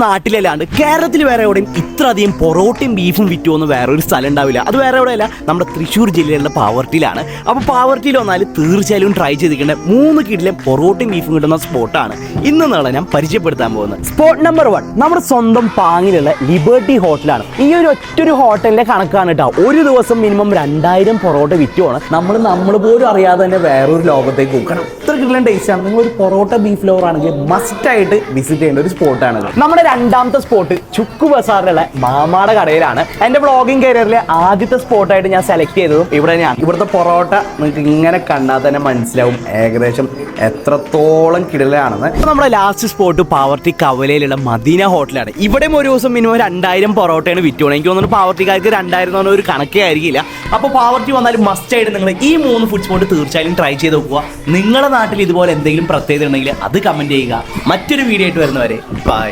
നാട്ടിലല്ലാണ്ട് കേരളത്തിൽ വേറെ എവിടെയും ഇത്ര അധികം പൊറോട്ടയും ബീഫും വിറ്റുമെന്ന് വേറെ ഒരു സ്ഥലം ഉണ്ടാവില്ല. അത് വേറെ എവിടെയല്ല, നമ്മുടെ തൃശ്ശൂർ ജില്ലയിലുള്ള പാവർട്ടിയിലാണ്. അപ്പോൾ പാവർട്ടിയിൽ വന്നാൽ തീർച്ചയായും ട്രൈ ചെയ്തിരിക്കേണ്ട 3 കിഡിലും പൊറോട്ടയും ബീഫും കിട്ടുന്ന സ്പോട്ടാണ് ഇന്ന് നാളെ ഞാൻ പരിചയപ്പെടുത്താൻ പോകുന്നത്. സ്പോട്ട് നമ്പർ 1 നമ്മുടെ സ്വന്തം പാങ്ങിലുള്ള ലിബർട്ടി ഹോട്ടലാണ്. ഈ ഒരു ഒറ്റൊരു ഹോട്ടലിന്റെ കണക്കാണ് കേട്ടോ. ഒരു ദിവസം മിനിമം 2000 പൊറോട്ട വിറ്റുമാണ്. നമ്മൾ പോലും അറിയാതെ തന്നെ വേറൊരു ലോകത്തേക്ക് നോക്കണം. ഇത്ര കിട്ടുന്ന ടേസ്റ്റ് ആണ്. നിങ്ങൾ ഒരു പൊറോട്ട ബീഫ് ലവർ ആണെങ്കിൽ മസ്റ്റ് ആയിട്ട് വിസിറ്റ് ചെയ്യേണ്ട ഒരു സ്പോട്ടാണ്. നമ്മുടെ രണ്ടാമത്തെ സ്പോട്ട് ചുക്കു ബസാറിലുള്ള മാമാടെ കടയിലാണ്. എൻ്റെ വ്ളോഗിങ് കരിയറിലെ ആദ്യത്തെ സ്പോട്ടായിട്ട് ഞാൻ സെലക്ട് ചെയ്തതും ഇവിടെ തന്നെയാണ്. ഇവിടുത്തെ പൊറോട്ട നിങ്ങൾക്ക് ഇങ്ങനെ കണ്ടാൽ തന്നെ മനസ്സിലാവും ഏകദേശം എത്രത്തോളം കിടലാണെന്ന്. നമ്മുടെ ലാസ്റ്റ് സ്പോട്ട് പാവർട്ടി കവലയിലുള്ള മദീന ഹോട്ടലാണ്. ഇവിടെയും ഒരു ദിവസം മിനിമം 2000 പൊറോട്ടയാണ് വിറ്റുപോകണം. എനിക്ക് തോന്നുന്നു പാവർട്ടിക്കാർക്ക് 2000 എന്ന് ഒരു കണക്കേ ആയിരിക്കില്ല. അപ്പോൾ പാവർട്ടി വന്നാലും മസ്റ്റ് ആയിട്ട് നിങ്ങൾ ഈ 3 ഫുഡ് സ്പോട്ട് തീർച്ചയായും ട്രൈ ചെയ്ത് നോക്കുക. നിങ്ങളുടെ നാട്ടിൽ ഇതുപോലെ എന്തെങ്കിലും പ്രത്യേകത ഉണ്ടെങ്കിൽ അത് കമൻറ്റ് ചെയ്യുക. മറ്റൊരു വീഡിയോ ആയിട്ട് വരുന്നവരെ ബൈ.